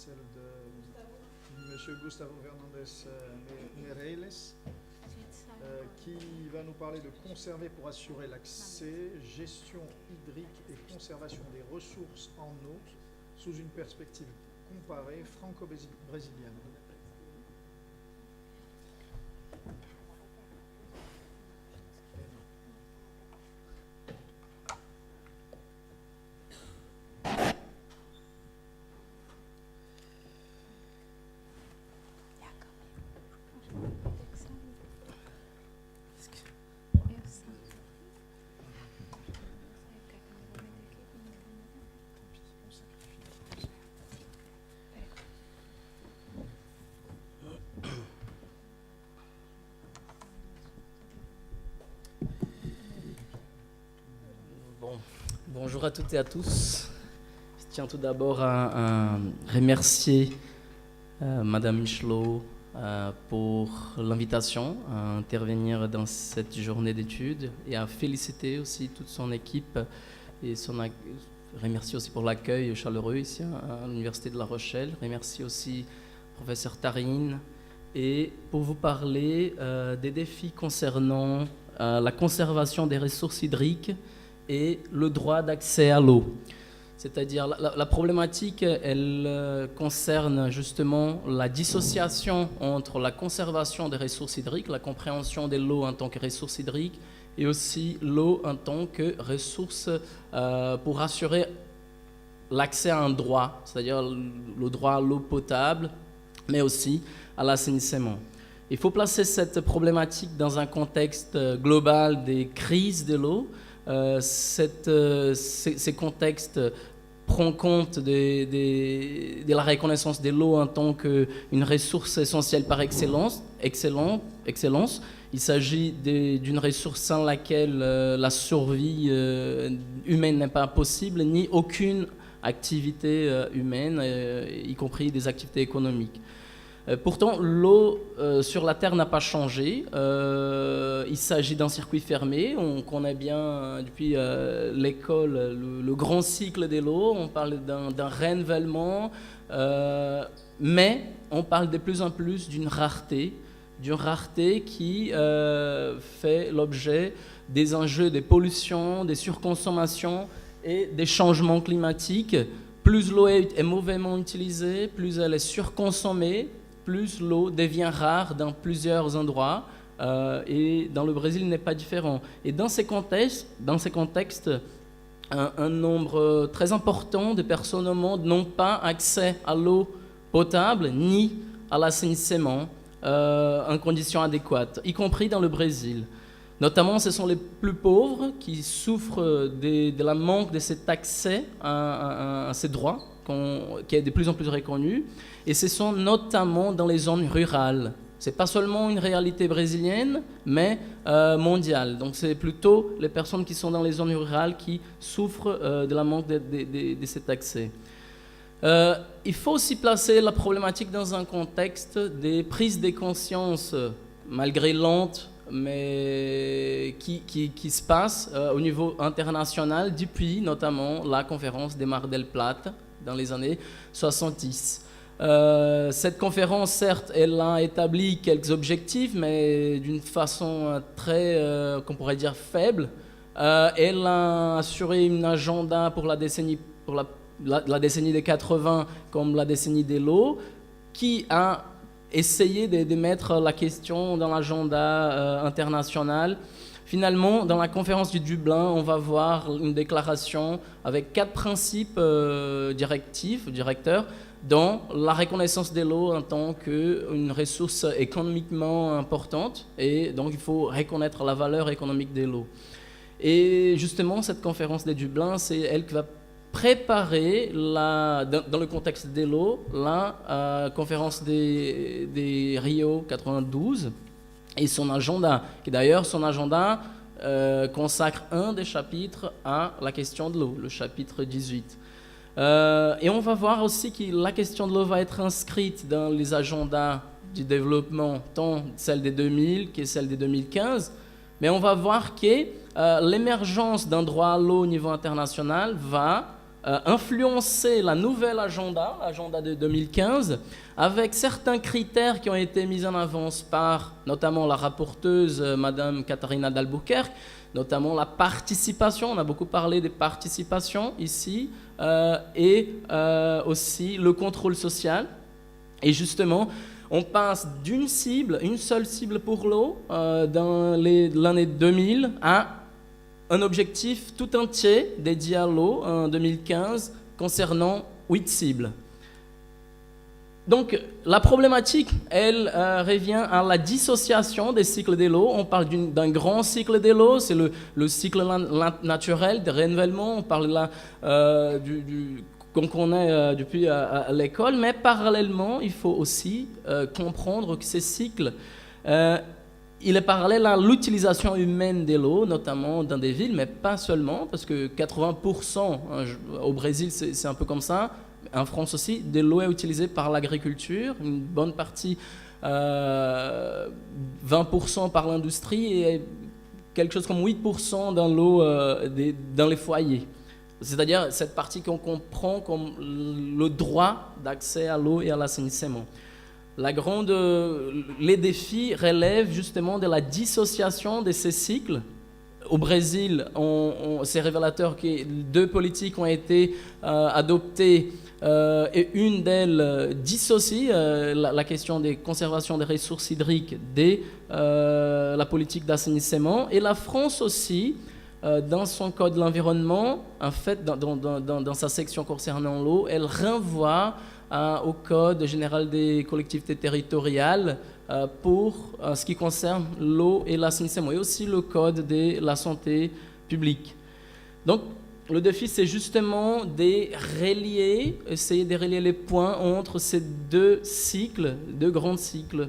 celle de M. Gustavo Fernandez Nereiles, qui va nous parler de conserver pour assurer l'accès, gestion hydrique et conservation des ressources en eau sous une perspective comparée franco-brésilienne. Bonjour à toutes et à tous. Je tiens tout d'abord à remercier Madame Michelot pour l'invitation à intervenir dans cette journée d'études et à féliciter aussi toute son équipe et remercier aussi pour l'accueil chaleureux ici à l'Université de La Rochelle. Remercier aussi professeur Tarine et pour vous parler des défis concernant la conservation des ressources hydriques et le droit d'accès à l'eau. C'est-à-dire la problématique, elle concerne justement la dissociation entre la conservation des ressources hydriques, la compréhension de l'eau en tant que ressource hydrique, et aussi l'eau en tant que ressource pour assurer l'accès à un droit, c'est-à-dire le droit à l'eau potable, mais aussi à l'assainissement. Il faut placer cette problématique dans un contexte global des crises de l'eau. Ces contextes prennent compte de la reconnaissance de l'eau en tant qu'une ressource essentielle par excellence. Il s'agit d'une ressource sans laquelle la survie humaine n'est pas possible, ni aucune activité humaine, y compris des activités économiques. Pourtant, l'eau sur la Terre n'a pas changé. Il s'agit d'un circuit fermé. On connaît bien depuis l'école le grand cycle de l'eau. On parle d'un renouvellement, mais on parle de plus en plus d'une rareté qui fait l'objet des enjeux de pollution, des surconsommations et des changements climatiques. Plus l'eau est mauvaisement utilisée, plus elle est surconsommée, plus l'eau devient rare dans plusieurs endroits, et dans le Brésil, il n'est pas différent. Et dans ces contextes, un nombre très important de personnes au monde n'ont pas accès à l'eau potable ni à l'assainissement en conditions adéquates, y compris dans le Brésil. Notamment, ce sont les plus pauvres qui souffrent de la manque de cet accès à ces droits, qui est de plus en plus reconnu, et ce sont notamment dans les zones rurales. Ce n'est pas seulement une réalité brésilienne, mais mondiale. Donc c'est plutôt les personnes qui sont dans les zones rurales qui souffrent de la manque de cet accès. Il faut aussi placer la problématique dans un contexte des prises de conscience, malgré lentes, mais qui se passe au niveau international depuis notamment la conférence de Mar del Plata dans les années 70. Cette conférence, certes, elle a établi quelques objectifs, mais d'une façon très, qu'on pourrait dire, faible. Elle a assuré une agenda pour la décennie des 80 comme la décennie de l'eau, qui a essayé de mettre la question dans l'agenda international. Finalement, dans la conférence du Dublin, on va voir une déclaration avec 4 principes directeurs, dont la reconnaissance de l'eau en tant qu'une ressource économiquement importante, et donc il faut reconnaître la valeur économique de l'eau. Et justement, cette conférence de Dublin, c'est elle qui va préparer, dans le contexte de l'eau, la conférence des Rio 92 et son agenda, qui d'ailleurs, son agenda consacre un des chapitres à la question de l'eau, le chapitre 18. Et on va voir aussi que la question de l'eau va être inscrite dans les agendas du développement, tant celle des 2000 que celle des 2015, mais on va voir que l'émergence d'un droit à l'eau au niveau international va influencé la nouvelle agenda de 2015, avec certains critères qui ont été mis en avance par notamment la rapporteuse Madame Katharina d'Albuquerque, notamment la participation, on a beaucoup parlé des participations ici, et aussi le contrôle social. Et justement, on passe d'une cible, une seule cible pour l'eau, dans l'année 2000, à un objectif tout entier dédié à l'eau en 2015, concernant 8 cibles. Donc, la problématique, elle revient à la dissociation des cycles de l'eau. On parle d'un grand cycle de l'eau, c'est le cycle naturel de renouvellement. On parle là qu'on connaît depuis à l'école, mais parallèlement, il faut aussi comprendre que ces cycles, il est parallèle à l'utilisation humaine de l'eau, notamment dans des villes, mais pas seulement, parce que 80%, au Brésil, c'est un peu comme ça. En France aussi, de l'eau est utilisée par l'agriculture, une bonne partie, 20% par l'industrie et quelque chose comme 8% dans l'eau dans les foyers. C'est-à-dire cette partie qu'on comprend comme le droit d'accès à l'eau et à l'assainissement. Les défis relèvent justement de la dissociation de ces cycles. Au Brésil, c'est révélateur que 2 politiques ont été adoptées et une d'elles dissocie la question des conservations des ressources hydriques de la politique d'assainissement. Et la France aussi, dans son code de l'environnement, en fait, dans sa section concernant l'eau, elle renvoie au Code général des collectivités territoriales pour ce qui concerne l'eau et l'assainissement, et aussi le Code de la santé publique. Donc, le défi, c'est justement essayer de relier les points entre ces 2 cycles, 2 grands cycles,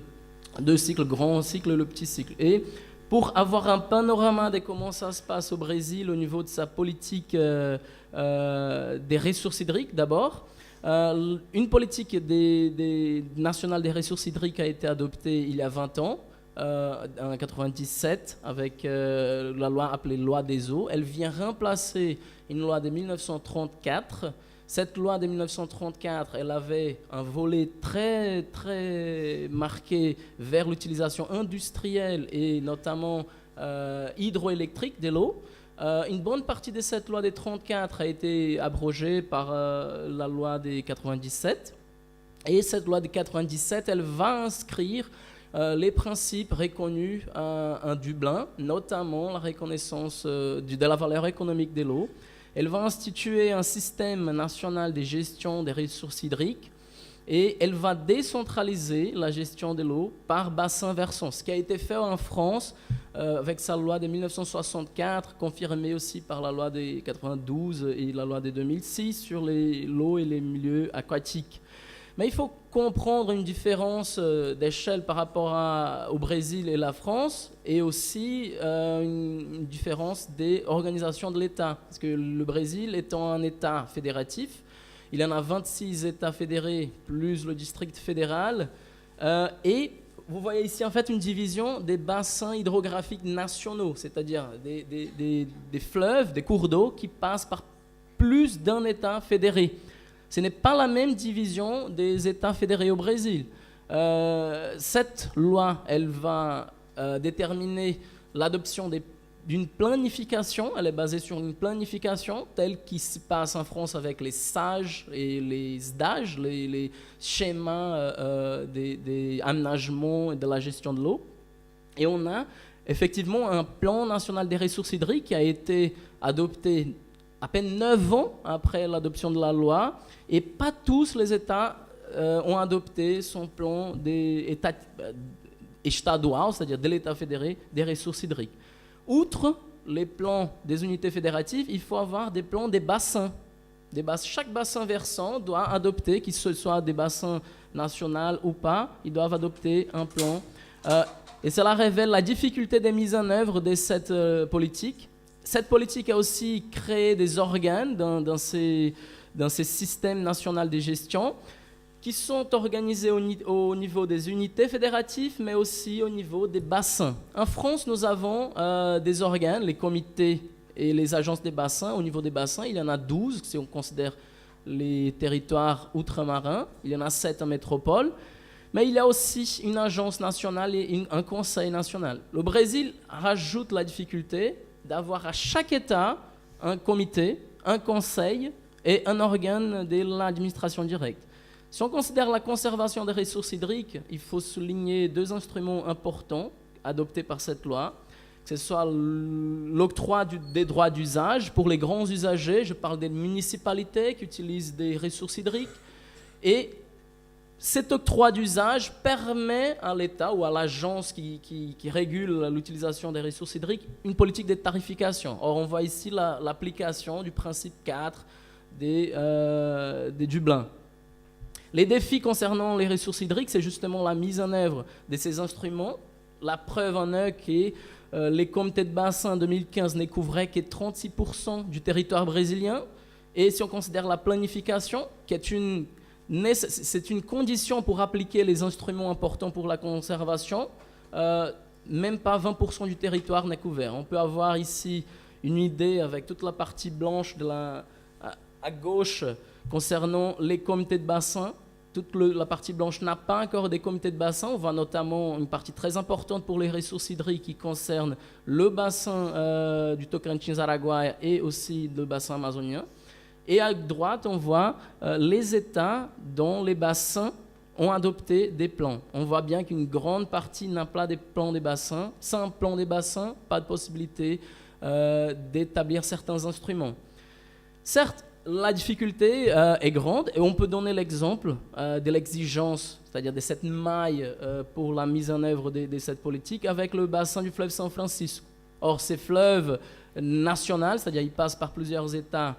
2 cycles, grand cycle, le petit cycle. Et pour avoir un panorama de comment ça se passe au Brésil au niveau de sa politique des ressources hydriques d'abord, une politique nationale des ressources hydriques a été adoptée il y a 20 ans, en 1997, avec la loi appelée loi des eaux. Elle vient remplacer une loi de 1934. Cette loi de 1934, elle avait un volet très, très marqué vers l'utilisation industrielle et notamment hydroélectrique de l'eau. Une bonne partie de cette loi de 1934 a été abrogée par la loi de 1997. Et cette loi de 1997, elle va inscrire les principes reconnus en Dublin, notamment la reconnaissance de la valeur économique de l'eau. Elle va instituer un système national de gestion des ressources hydriques et elle va décentraliser la gestion de l'eau par bassin versant, ce qui a été fait en France avec sa loi de 1964, confirmée aussi par la loi de 92 et la loi de 2006 sur l'eau et les milieux aquatiques. Mais il faut comprendre une différence d'échelle par rapport au Brésil et la France, et aussi une différence des organisations de l'État. Parce que le Brésil étant un État fédératif, il y en a 26 États fédérés, plus le district fédéral, et vous voyez ici en fait une division des bassins hydrographiques nationaux, c'est-à-dire des fleuves, des cours d'eau qui passent par plus d'un État fédéré. Ce n'est pas la même division des États fédérés au Brésil. Cette loi, elle va déterminer l'adoption d'une planification. Elle est basée sur une planification telle qui se passe en France avec les SAGE et les SDAGE, les schémas des aménagements et de la gestion de l'eau. Et on a effectivement un plan national des ressources hydriques qui a été adopté à peine 9 ans après l'adoption de la loi, et pas tous les États ont adopté son plan estadual, c'est-à-dire de l'État fédéré des ressources hydriques. Outre les plans des unités fédératives, il faut avoir des plans des bassins. Chaque bassin versant doit adopter, qu'il soit des bassins nationaux ou pas, ils doivent adopter un plan. Et cela révèle la difficulté de mise en œuvre de cette politique. Cette politique a aussi créé des organes dans ces systèmes nationaux de gestion qui sont organisés au niveau des unités fédératives, mais aussi au niveau des bassins. En France, nous avons des organes, les comités Et les agences des bassins, au niveau des bassins, il y en a 12, si on considère les territoires outre-marins. Il y en a 7 en métropole. Mais il y a aussi une agence nationale et un conseil national. Le Brésil rajoute la difficulté d'avoir à chaque État un comité, un conseil et un organe de l'administration directe. Si on considère la conservation des ressources hydriques, il faut souligner 2 instruments importants adoptés par cette loi, que ce soit l'octroi des droits d'usage pour les grands usagers, je parle des municipalités qui utilisent des ressources hydriques, et cet octroi d'usage permet à l'État ou à l'agence qui régule l'utilisation des ressources hydriques une politique de tarification. Or, on voit ici l'application du principe 4 des Dublin. Les défis concernant les ressources hydriques, c'est justement la mise en œuvre de ces instruments. La preuve en est que les comités de bassin en 2015 ne couvraient que 36% du territoire brésilien. Et si on considère la planification, qui est c'est une condition pour appliquer les instruments importants pour la conservation, même pas 20% du territoire n'est couvert. On peut avoir ici une idée avec toute la partie blanche à gauche concernant les comités de bassin. Toute la partie blanche n'a pas encore des comités de bassin. On voit notamment une partie très importante pour les ressources hydriques qui concerne le bassin du Tocantins-Araguaia et aussi le bassin amazonien. Et à droite, on voit les États dont les bassins ont adopté des plans. On voit bien qu'une grande partie n'a pas des plans des bassins. Sans plan des bassins, pas de possibilité d'établir certains instruments. Certes, la difficulté est grande et on peut donner l'exemple de l'exigence, c'est-à-dire de cette maille pour la mise en œuvre de cette politique avec le bassin du fleuve São Francisco. Or, ces fleuves nationaux, c'est-à-dire ils passent par plusieurs États,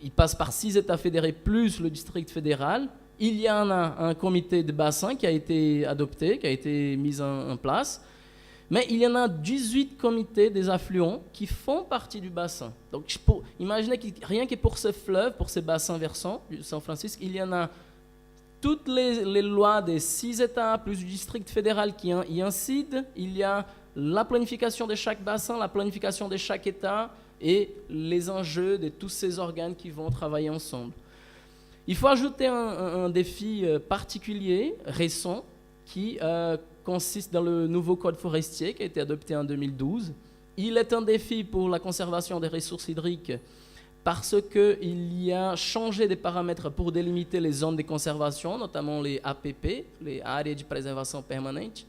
il passe par 6 États fédérés plus le district fédéral. Il y en a un comité de bassin qui a été adopté, qui a été mis en place. Mais il y en a 18 comités des affluents qui font partie du bassin. Donc imaginez que rien que pour ce fleuve, pour ces bassins versants du São Francisco, il y en a toutes les lois des 6 États plus du district fédéral qui y incident. Il y a la planification de chaque bassin, la planification de chaque État, et les enjeux de tous ces organes qui vont travailler ensemble. Il faut ajouter un défi particulier, récent, qui consiste dans le nouveau code forestier qui a été adopté en 2012. Il est un défi pour la conservation des ressources hydriques parce qu'il y a changé des paramètres pour délimiter les zones de conservation, notamment les APP, les áreas de preservação permanente.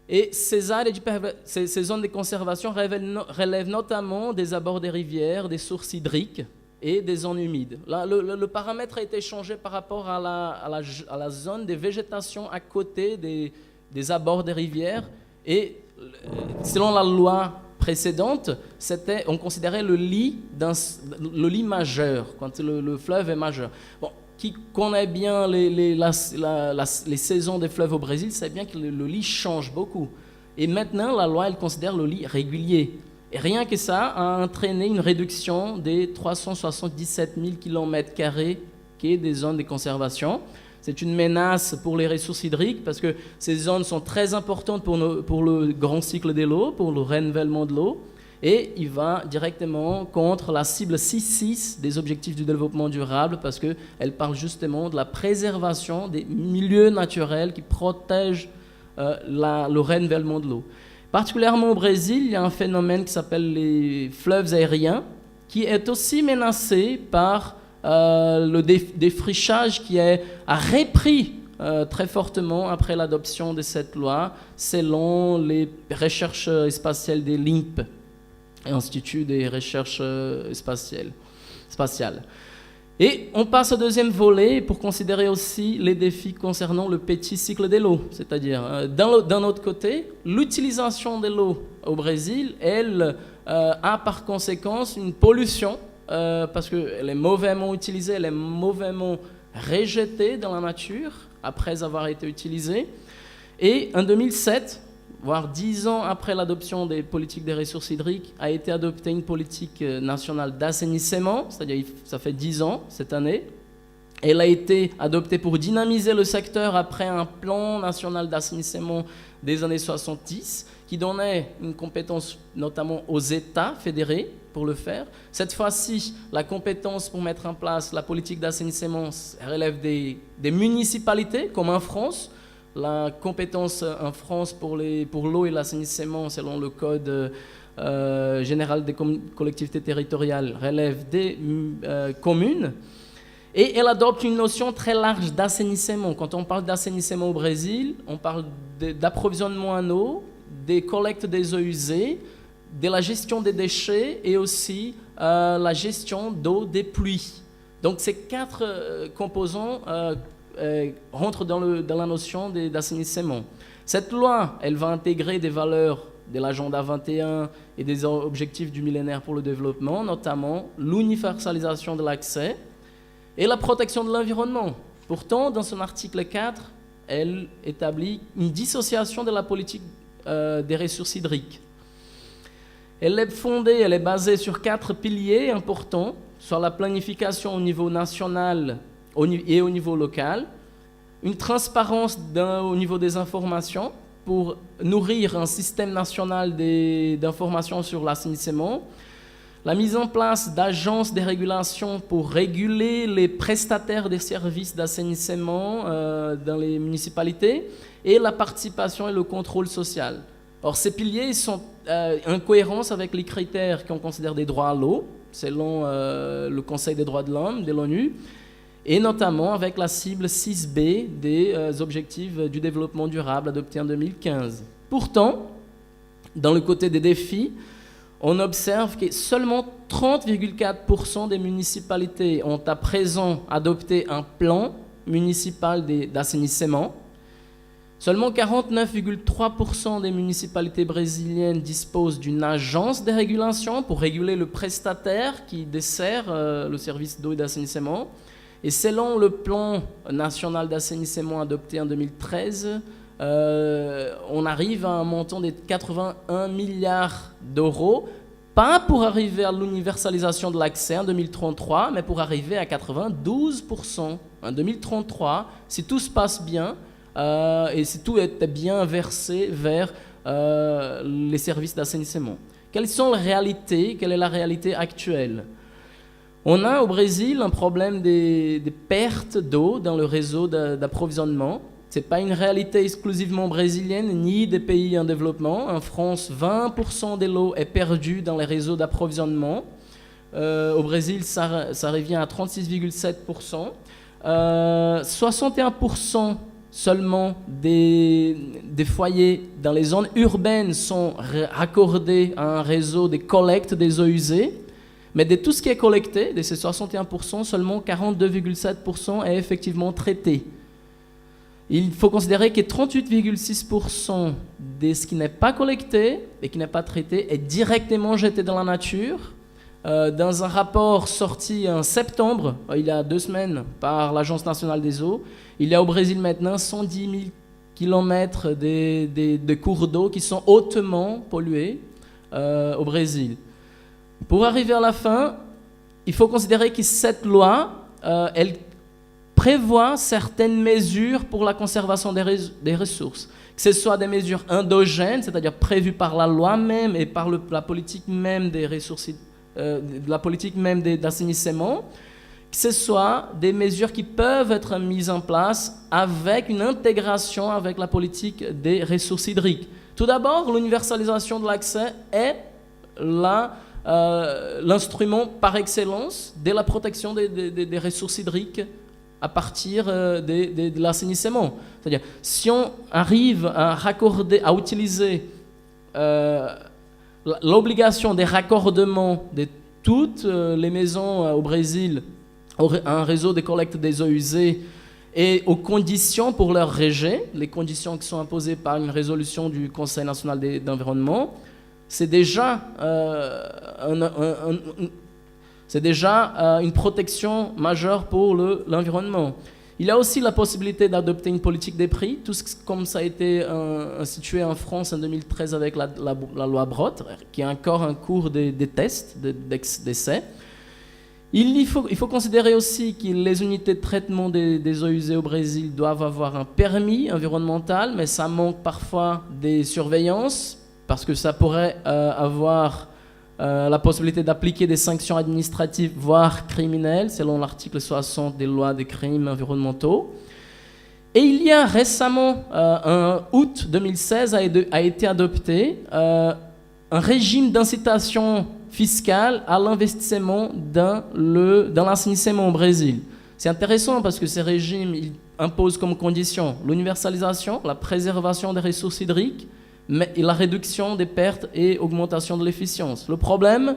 Et ces zones de conservation relèvent notamment des abords des rivières, des sources hydriques et des zones humides. Là, le paramètre a été changé par rapport à la zone de végétation à côté des abords des rivières. Et selon la loi précédente, on considérait le lit majeur, quand le fleuve est majeur. Bon, qui connaît bien les saisons des fleuves au Brésil sait bien que le lit change beaucoup. Et maintenant, la loi, elle considère le lit régulier. Et rien que ça a entraîné une réduction des 377 000 km² qui est des zones de conservation. C'est une menace pour les ressources hydriques parce que ces zones sont très importantes pour le grand cycle de l'eau, pour le renouvellement de l'eau. Et il va directement contre la cible 6.6 des objectifs du développement durable parce qu'elle parle justement de la préservation des milieux naturels qui protègent le renouvellement de l'eau. Particulièrement au Brésil, il y a un phénomène qui s'appelle les fleuves aériens qui est aussi menacé par le défrichage qui a repris très fortement après l'adoption de cette loi selon les recherches spatiales de l'INPE. Institut des recherches spatiales. Et on passe au deuxième volet pour considérer aussi les défis concernant le petit cycle de l'eau. C'est-à-dire, d'un autre côté, l'utilisation de l'eau au Brésil, elle a par conséquence une pollution parce qu'elle est mauvaisement utilisée, elle est mauvaisement rejetée dans la nature après avoir été utilisée. Et en 2007, voire 10 ans après l'adoption des politiques des ressources hydriques, a été adoptée une politique nationale d'assainissement, c'est-à-dire ça fait 10 ans cette année. Elle a été adoptée pour dynamiser le secteur après un plan national d'assainissement des années 70 qui donnait une compétence notamment aux États fédérés pour le faire. Cette fois-ci, la compétence pour mettre en place la politique d'assainissement relève des municipalités, comme en France. La compétence en France pour l'eau et l'assainissement, selon le Code général des collectivités territoriales, relève des communes. Et elle adopte une notion très large d'assainissement. Quand on parle d'assainissement au Brésil, on parle d'approvisionnement en eau, des collectes des eaux usées, de la gestion des déchets et aussi la gestion d'eau des pluies. Donc ces 4 composants rentrent dans la notion d'assainissement. Cette loi, elle va intégrer des valeurs de l'agenda 21 et des objectifs du millénaire pour le développement, notamment l'universalisation de l'accès et la protection de l'environnement. Pourtant, dans son article 4, elle établit une dissociation de la politique des ressources hydriques. Elle est basée sur 4 piliers importants, sur la planification au niveau national et au niveau local, une transparence au niveau des informations pour nourrir un système national d'informations sur l'assainissement, la mise en place d'agences de régulation pour réguler les prestataires des services d'assainissement dans les municipalités et la participation et le contrôle social. Or, ces piliers sont en cohérence avec les critères qu'on considère des droits à l'eau, selon le Conseil des droits de l'homme de l'ONU, et notamment avec la cible 6B des objectifs du développement durable adoptés en 2015. Pourtant, dans le côté des défis, on observe que seulement 30,4% des municipalités ont à présent adopté un plan municipal d'assainissement. Seulement 49,3% des municipalités brésiliennes disposent d'une agence de régulation pour réguler le prestataire qui dessert le service d'eau et d'assainissement. Et selon le plan national d'assainissement adopté en 2013, on arrive à un montant de 81 milliards d'euros, pas pour arriver à l'universalisation de l'accès en 2033, mais pour arriver à 92% en 2033, si tout se passe bien et si tout était bien versé vers les services d'assainissement. Quelles sont les réalités? Quelle est la réalité actuelle? On a au Brésil un problème des pertes d'eau dans le réseau d'approvisionnement. Ce n'est pas une réalité exclusivement brésilienne ni des pays en développement. En France, 20% de l'eau est perdue dans les réseaux d'approvisionnement. Au Brésil, ça revient à 36,7%. 61% seulement des foyers dans les zones urbaines sont raccordés à un réseau de collecte des eaux usées. Mais de tout ce qui est collecté, de ces 61%, seulement 42,7% est effectivement traité. Il faut considérer que 38,6% de ce qui n'est pas collecté et qui n'est pas traité est directement jeté dans la nature. Dans un rapport sorti en septembre, il y a 2 semaines, par l'Agence nationale des eaux, il y a au Brésil maintenant 110 000 km de cours d'eau qui sont hautement pollués au Brésil. Pour arriver à la fin, il faut considérer que cette loi, elle prévoit certaines mesures pour la conservation des ressources, que ce soit des mesures endogènes, c'est-à-dire prévues par la loi même et par la politique même des ressources, la politique même d'assainissement, que ce soit des mesures qui peuvent être mises en place avec une intégration avec la politique des ressources hydriques. Tout d'abord, l'universalisation de l'accès est l'instrument par excellence de la protection des ressources hydriques à partir de l'assainissement. C'est-à-dire, si on arrive à utiliser l'obligation des raccordements de toutes les maisons au Brésil à un réseau de collecte des eaux usées et aux conditions pour leur rejet, les conditions qui sont imposées par une résolution du Conseil national d'environnement, c'est déjà une protection majeure pour l'environnement. Il y a aussi la possibilité d'adopter une politique des prix, tout comme ça a été institué en France en 2013 avec la loi Brottes, qui est encore en cours des tests, d'essais. Il faut considérer aussi que les unités de traitement des eaux usées au Brésil doivent avoir un permis environnemental, mais ça manque parfois des surveillances, parce que ça pourrait avoir la possibilité d'appliquer des sanctions administratives, voire criminelles, selon l'article 60 des lois des crimes environnementaux. Et il y a récemment, en août 2016, a été adopté un régime d'incitation fiscale à l'investissement dans l'assainissement au Brésil. C'est intéressant parce que ces régimes imposent comme condition l'universalisation, la préservation des ressources hydriques, mais la réduction des pertes et augmentation de l'efficience. Le problème,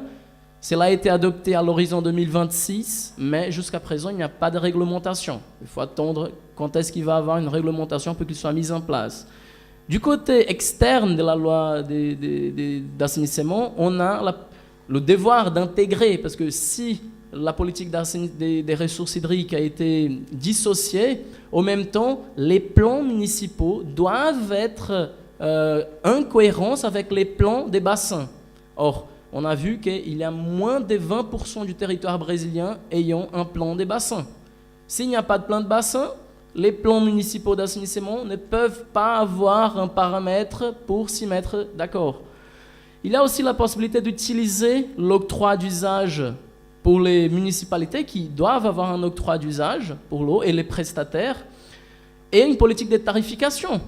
cela a été adopté à l'horizon 2026, mais jusqu'à présent, il n'y a pas de réglementation. Il faut attendre quand est-ce qu'il va y avoir une réglementation pour qu'il soit mise en place. Du côté externe de la loi d'assainissement, on a le devoir d'intégrer, parce que si la politique des ressources hydriques a été dissociée, en même temps, les plans municipaux doivent être en cohérence avec les plans des bassins. Or, on a vu qu'il y a moins de 20% du territoire brésilien ayant un plan des bassins. S'il n'y a pas de plan de bassin, les plans municipaux d'assainissement ne peuvent pas avoir un paramètre pour s'y mettre d'accord. Il y a aussi la possibilité d'utiliser l'octroi d'usage pour les municipalités qui doivent avoir un octroi d'usage pour l'eau et les prestataires, et une politique de tarification,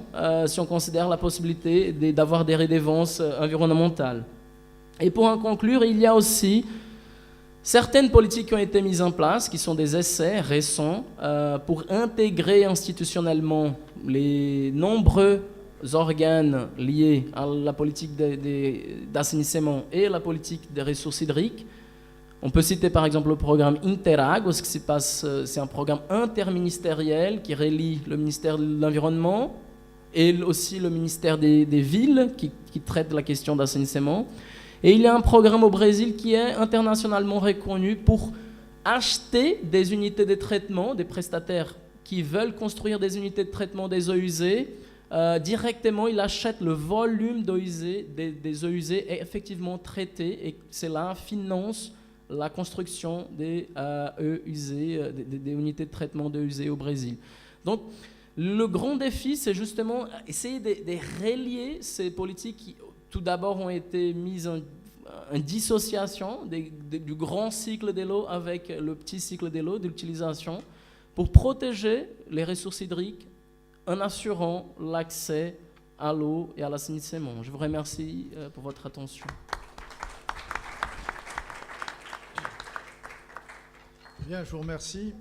si on considère la possibilité d'avoir des redevances environnementales. Et pour en conclure, il y a aussi certaines politiques qui ont été mises en place, qui sont des essais récents, pour intégrer institutionnellement les nombreux organes liés à la politique d'assainissement et la politique des ressources hydriques. On peut citer par exemple le programme Interagua, ce qui se passe, c'est un programme interministériel qui relie le ministère de l'Environnement et aussi le ministère des Villes qui traite la question d'assainissement. Et il y a un programme au Brésil qui est internationalement reconnu pour acheter des unités de traitement, des prestataires qui veulent construire des unités de traitement des eaux usées. Directement, ils achètent le volume d'eau usée, des eaux usées effectivement traitées, et cela finance la construction des eaux usées, des unités de traitement d'eau usée au Brésil. Donc, le grand défi, c'est justement essayer de relier ces politiques qui, tout d'abord, ont été mises en dissociation du grand cycle de l'eau avec le petit cycle de l'eau, de l'utilisation, pour protéger les ressources hydriques en assurant l'accès à l'eau et à l'assainissement. Je vous remercie pour votre attention. Bien, je vous remercie.